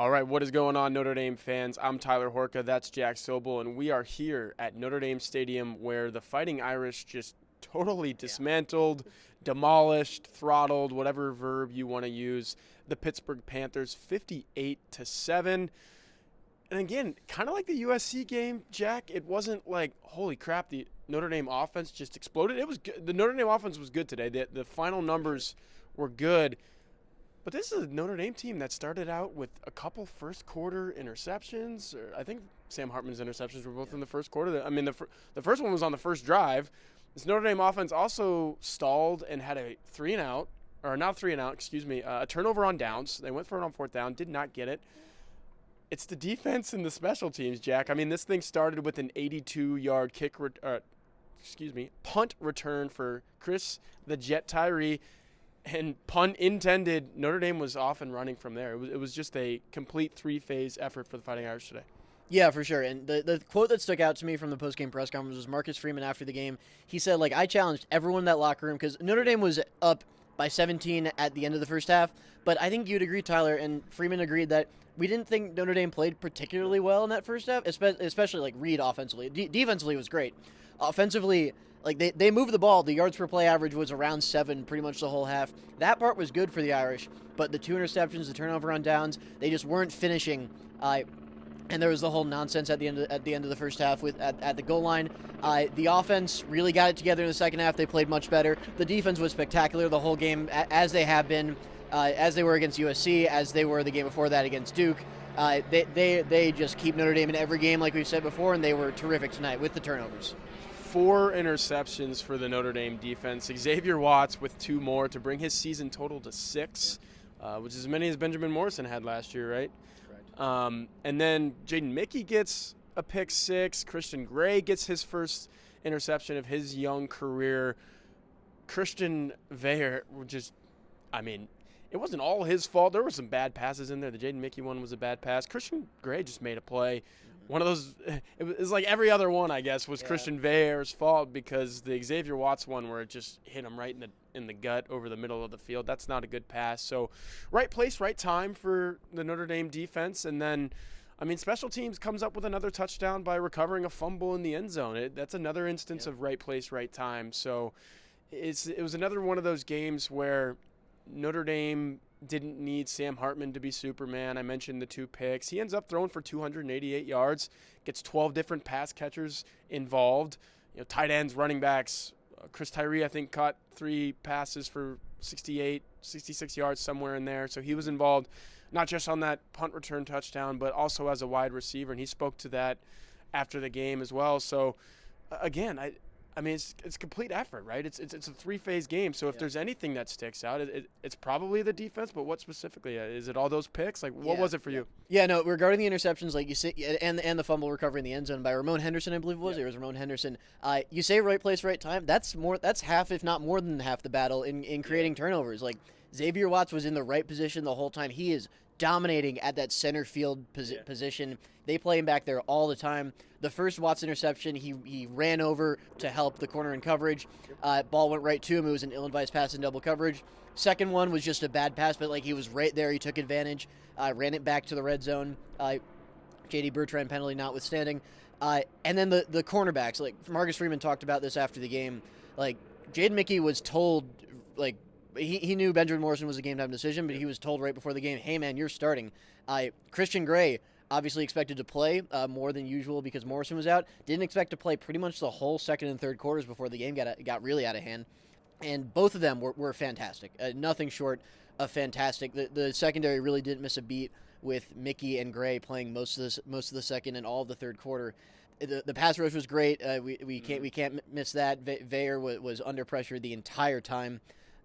All right, what is going on, Notre Dame fans? I'm Tyler Horka, that's Jack Sobel, and we are here at Notre Dame Stadium where the Fighting Irish just totally dismantled, demolished, throttled, whatever verb you want to use, the Pittsburgh Panthers 58-7. And again, kind of like the USC game, Jack, it wasn't like, holy crap, the Notre Dame offense just exploded. It was good. The Notre Dame offense was good today. The final numbers were good. But this is a Notre Dame team that started out with a couple first-quarter interceptions. I think Sam Hartman's interceptions were both in the first quarter. I mean, the first one was on the first drive. This Notre Dame offense also stalled and had a a turnover on downs. They went for it on fourth down, did not get it. It's the defense and the special teams, Jack. I mean, this thing started with an 82-yard punt return for Chris the Jet Tyree. And pun intended, Notre Dame was off and running from there. It was just a complete three-phase effort for the Fighting Irish today. Yeah, for sure. And the quote that stuck out to me from the post-game press conference was Marcus Freeman after the game. He said, I challenged everyone in that locker room because Notre Dame was up by 17 at the end of the first half. But I think you'd agree, Tyler, and Freeman agreed that we didn't think Notre Dame played particularly well in that first half, especially Reed offensively. Defensively was great. Offensively, they moved the ball. The yards per play average was around 7 pretty much the whole half. That part was good for the Irish, but the 2 interceptions, the turnover on downs, they just weren't finishing. And there was the whole nonsense at the end of the first half at the goal line. The offense really got it together in the second half. They played much better. The defense was spectacular the whole game, as they have been, as they were against USC, as they were the game before that against Duke. They just keep Notre Dame in every game, like we've said before, and they were terrific tonight with the turnovers. 4 interceptions for the Notre Dame defense. Xavier Watts with 2 more to bring his season total to 6, which is as many as Benjamin Morrison had last year, right? Correct. And then Jaden Mickey gets a pick 6. Christian Gray gets his first interception of his young career. Christian Xavier it wasn't all his fault. There were some bad passes in there. The Jaden Mickey one was a bad pass. Christian Gray just made a play. One of those, it was like every other one, I guess, was Christian Xavier's fault because the Xavier Watts one where it just hit him right in the gut over the middle of the field, that's not a good pass. So right place, right time for the Notre Dame defense. And then, special teams comes up with another touchdown by recovering a fumble in the end zone. That's another instance of right place, right time. So it was another one of those games where Notre Dame didn't need Sam Hartman to be Superman. I mentioned the 2 picks. He ends up throwing for 288 yards, gets 12 different pass catchers involved. Tight ends, running backs. Chris Tyree, I think, caught 3 passes for 68, 66 yards, somewhere in there. So he was involved not just on that punt return touchdown, but also as a wide receiver, and he spoke to that after the game as well. So, again, it's complete effort, right? It's a 3-phase game. So if there's anything that sticks out, it's probably the defense. But what specifically? Is it all those picks? What was it for you? Yeah, no. Regarding the interceptions, like you say, and the fumble recovery in the end zone by Ramon Henderson, I believe it was. Yeah. It was Ramon Henderson. You say right place, right time. That's half, if not more than half, the battle in creating turnovers. Xavier Watts was in the right position the whole time. He is dominating at that center field position. They play him back there all the time. The first Watts interception, he ran over to help the corner in coverage. Ball went right to him. It was an ill-advised pass in double coverage. Second one was just a bad pass, but he was right there. He took advantage, ran it back to the red zone. J.D. Bertrand penalty notwithstanding. And then the cornerbacks, Marcus Freeman talked about this after the game. Jaden Mickey was told, he knew Benjamin Morrison was a game-time decision, but he was told right before the game, hey, man, you're starting. Christian Gray, obviously expected to play more than usual because Morrison was out. Didn't expect to play pretty much the whole second and third quarters before the game got really out of hand. And both of them were fantastic. Nothing short of fantastic. The secondary really didn't miss a beat with Mickey and Gray playing most of the second and all of the third quarter. The pass rush was great. We can't miss that. Xavier was under pressure the entire time.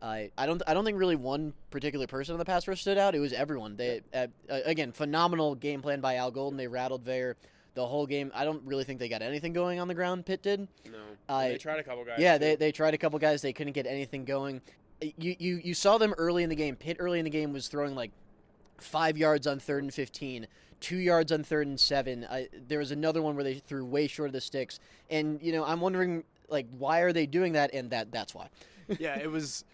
I don't think really one particular person on the pass rush stood out. It was everyone. They again, phenomenal game plan by Al Golden. They rattled Xavier the whole game. I don't really think they got anything going on the ground. Pitt did. No, they tried a couple guys. Yeah, they tried a couple guys. They couldn't get anything going. You saw them early in the game. Pitt early in the game was throwing 5 yards on 3rd and 15, 2 yards on 3rd and 7. There was another one where they threw way short of the sticks, and I'm wondering why are they doing that? And that's why. Yeah, it was.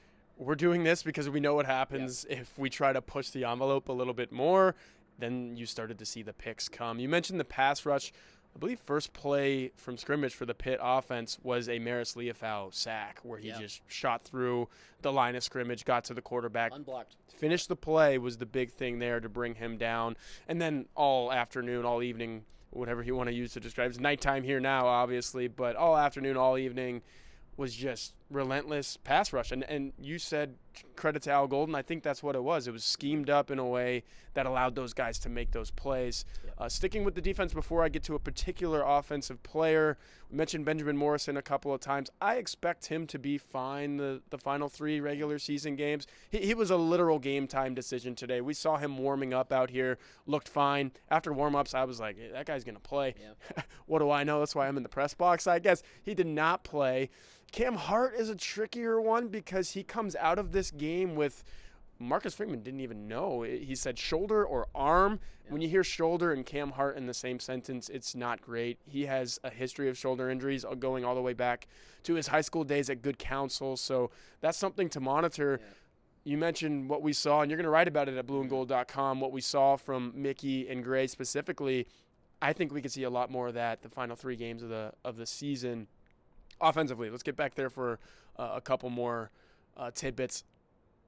We're doing this because we know what happens if we try to push the envelope a little bit more. then you started to see the picks come. You mentioned the pass rush. I believe first play from scrimmage for the Pitt offense was a Maris Leofau sack where he just shot through the line of scrimmage, got to the quarterback. Unblocked. Finished the play was the big thing there to bring him down. And then all afternoon, all evening, whatever you want to use to describe. It's nighttime here now, obviously, but all afternoon, all evening was just relentless pass rush. And you said credit to Al Golden. I think that's what it was. It was schemed up in a way that allowed those guys to make those plays. Sticking with the defense before I get to a particular offensive player, we mentioned Benjamin Morrison a couple of times. I expect him to be fine the final 3 regular season games. He was a literal game time decision today. We saw him warming up out here, looked fine. After warm-ups, I was like, hey, that guy's going to play. Yeah. What do I know? That's why I'm in the press box, I guess. He did not play. Cam Hart is a trickier one because he comes out of this game with Marcus Freeman didn't even know. He said shoulder or arm. Yeah. When you hear shoulder and Cam Hart in the same sentence, it's not great. He has a history of shoulder injuries going all the way back to his high school days at Good Counsel, so that's something to monitor. Yeah. You mentioned what we saw, and you're going to write about it at blueandgold.com, what we saw from Mickey and Gray specifically. I think we could see a lot more of that the final 3 games of the season. Offensively, let's get back there for a couple more tidbits.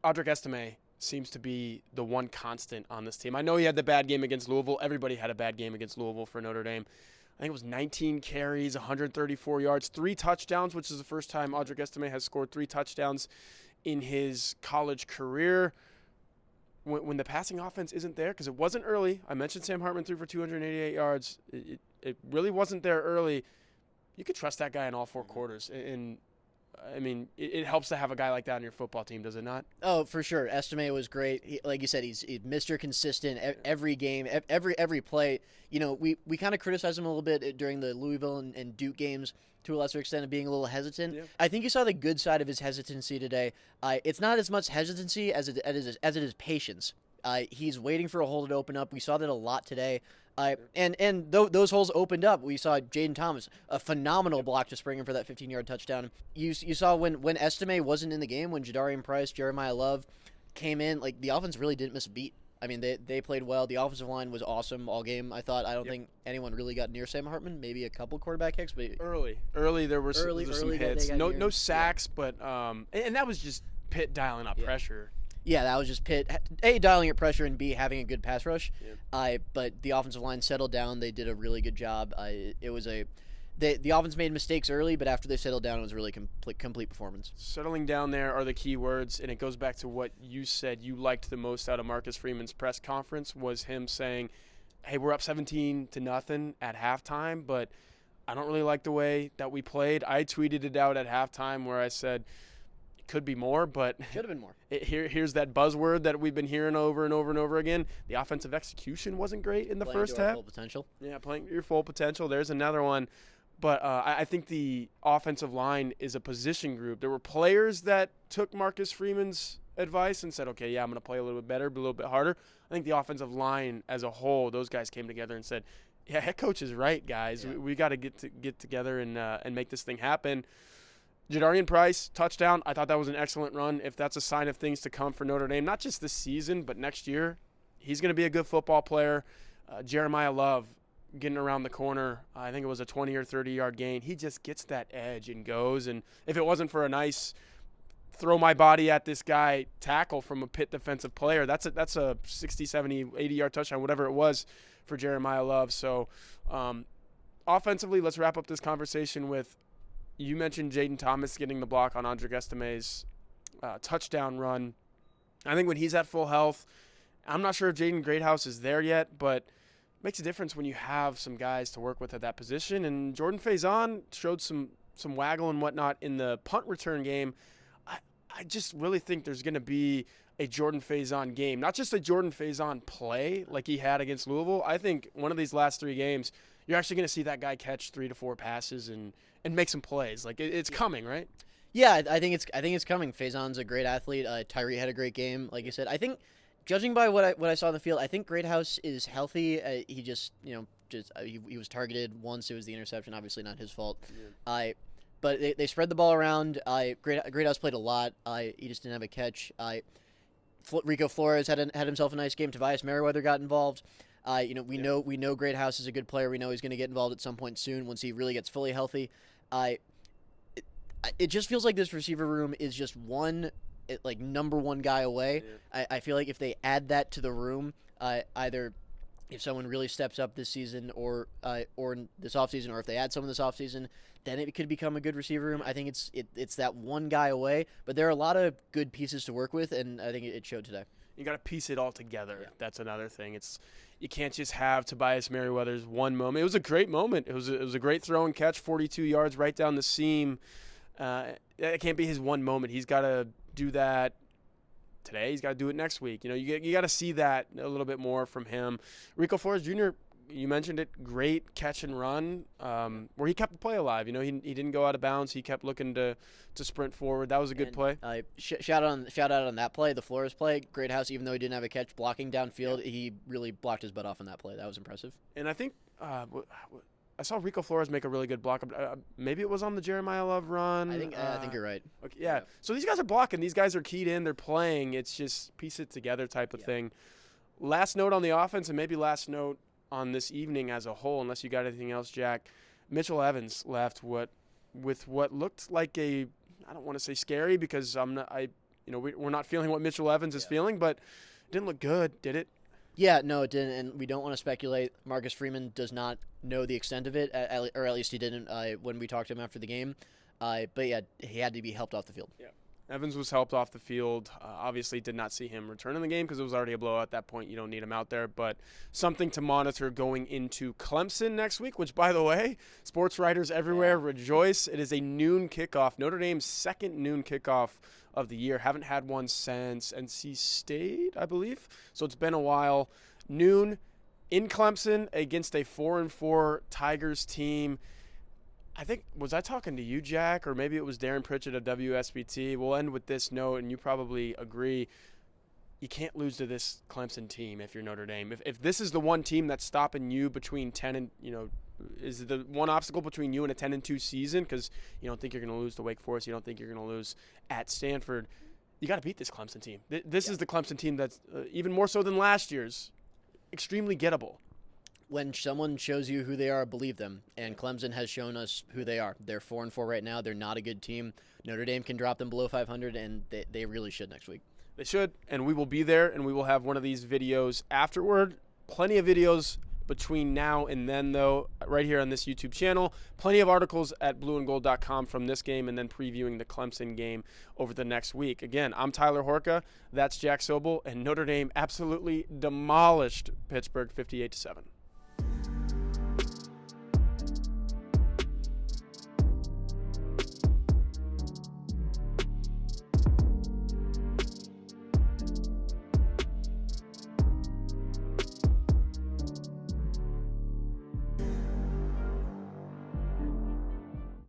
Audric Estime seems to be the one constant on this team. I know he had the bad game against Louisville. Everybody had a bad game against Louisville for Notre Dame. I think it was 19 carries, 134 yards, 3 touchdowns, which is the first time Audric Estime has scored 3 touchdowns in his college career. When the passing offense isn't there, because it wasn't early. I mentioned Sam Hartman threw for 288 yards. It really wasn't there early. You could trust that guy in all 4 quarters. And I mean, it helps to have a guy like that on your football team, does it not? Oh, for sure. Estime was great. Like you said, he's Mr. Consistent every game, every play. You know, we kind of criticized him a little bit during the Louisville and Duke games to a lesser extent of being a little hesitant. Yeah. I think you saw the good side of his hesitancy today. It's not as much hesitancy as it is patience. He's waiting for a hole to open up. We saw that a lot today. Those holes opened up. We saw Jaden Thomas, a phenomenal block to Springer for that 15-yard touchdown. You saw when Estime wasn't in the game, when Jadarian Price, Jeremiah Love came in, like the offense really didn't miss a beat. I mean, they played well. The offensive line was awesome all game. I don't think anyone really got near Sam Hartman. Maybe a couple quarterback hits, but early there were some hits. No sacks, but and that was just Pitt dialing up pressure. Yeah, that was just Pitt, A, dialing up pressure, and B, having a good pass rush. Yeah. But the offensive line settled down. They did a really good job. The offense made mistakes early, but after they settled down, it was a really complete performance. Settling down there are the key words, and it goes back to what you said you liked the most out of Marcus Freeman's press conference was him saying, hey, we're up 17-0 at halftime, but I don't really like the way that we played. I tweeted it out at halftime where I said, could be more, but should have been more. Here's that buzzword that we've been hearing over and over and over again. The offensive execution wasn't great in the first half. Full potential. Yeah, playing your full potential. There's another one. But I think the offensive line is a position group. There were players that took Marcus Freeman's advice and said, okay, yeah, I'm going to play a little bit better, but a little bit harder. I think the offensive line as a whole, those guys came together and said, yeah, head coach is right, guys. Yeah. We got to get together and make this thing happen. Jadarian Price, touchdown. I thought that was an excellent run. If that's a sign of things to come for Notre Dame, not just this season, but next year, he's going to be a good football player. Jeremiah Love getting around the corner. I think it was a 20 or 30-yard gain. He just gets that edge and goes. And if it wasn't for a nice throw my body at this guy tackle from a Pitt defensive player, that's a 60, 70, 80-yard touchdown, whatever it was for Jeremiah Love. So offensively, let's wrap up this conversation with, you mentioned Jaden Thomas getting the block on Audric Estime's touchdown run. I think when he's at full health, I'm not sure if Jaden Greathouse is there yet, but it makes a difference when you have some guys to work with at that position. And Jordan Faison showed some waggle and whatnot in the punt return game. I just really think there's going to be a Jordan Faison game, not just a Jordan Faison play like he had against Louisville. I think one of these last 3 games, you're actually going to see that guy catch 3 to 4 passes and make some plays. Like it's coming, right? Yeah, I think it's coming. Faison's a great athlete. Tyree had a great game, like you said. I think, judging by what I saw in the field, I think Greathouse is healthy. He just he was targeted once. It was the interception, obviously not his fault. Yeah. But they spread the ball around. Greathouse played a lot. He just didn't have a catch. Rico Flores had himself a nice game. Tobias Merriweather got involved. We know Greathouse is a good player. We know he's going to get involved at some point soon once he really gets fully healthy. It just feels like this receiver room is just number one guy away. Yeah. I feel like if they add that to the room, either if someone really steps up this season or this offseason, or if they add someone this offseason, then it could become a good receiver room. I think it's that one guy away, but there are a lot of good pieces to work with, and I think it showed today. You got to piece it all together. Yeah. That's another thing. You can't just have Tobias Merriweather's one moment. It was a great moment. It was a great throw and catch, 42 yards right down the seam. It can't be his one moment. He's got to do that today. He's got to do it next week. You got to see that a little bit more from him. Rico Flores Jr., you mentioned it, great catch and run, where he kept the play alive. He didn't go out of bounds. He kept looking to sprint forward. That was a good play. Shout out on that play, the Flores play. Greathouse, even though he didn't have a catch blocking downfield, he really blocked his butt off on that play. That was impressive. And I think I saw Rico Flores make a really good block. Maybe it was on the Jeremiah Love run. I think you're right. Okay, yeah. So these guys are blocking. These guys are keyed in. They're playing. It's just piece it together type of thing. Last note on the offense, and maybe last note on this evening as a whole, unless you got anything else, Jack. Mitchell Evans left with what looked like I don't want to say scary because we're not feeling what Mitchell Evans is feeling, but it didn't look good, did it? Yeah, no, it didn't, and we don't want to speculate. Marcus Freeman does not know the extent of it, or at least he didn't when we talked to him after the game. But yeah, he had to be helped off the field. Yeah. Evans was helped off the field. Obviously did not see him return in the game because it was already a blowout at that point. You don't need him out there. But something to monitor going into Clemson next week, which, by the way, sports writers everywhere rejoice. It is a noon kickoff. Notre Dame's second noon kickoff of the year. Haven't had one since NC State, I believe. So it's been a while. Noon in Clemson against a 4-4 Tigers team. I think, was I talking to you, Jack, or maybe it was Darren Pritchett of WSBT? We'll end with this note, and you probably agree. You can't lose to this Clemson team if you're Notre Dame. If this is the one team that's stopping you between 10 and, is the one obstacle between you and a 10-2 season, because you don't think you're going to lose to Wake Forest, you don't think you're going to lose at Stanford, you got to beat this Clemson team. This is the Clemson team that's even more so than last year's, extremely gettable. When someone shows you who they are, believe them. And Clemson has shown us who they are. They're 4-4 right now. They're not a good team. Notre Dame can drop them below 500, and they really should next week. They should, and we will be there, and we will have one of these videos afterward. Plenty of videos between now and then, though, right here on this YouTube channel. Plenty of articles at blueandgold.com from this game and then previewing the Clemson game over the next week. Again, I'm Tyler Horka. That's Jack Sobel, and Notre Dame absolutely demolished Pittsburgh 58-7.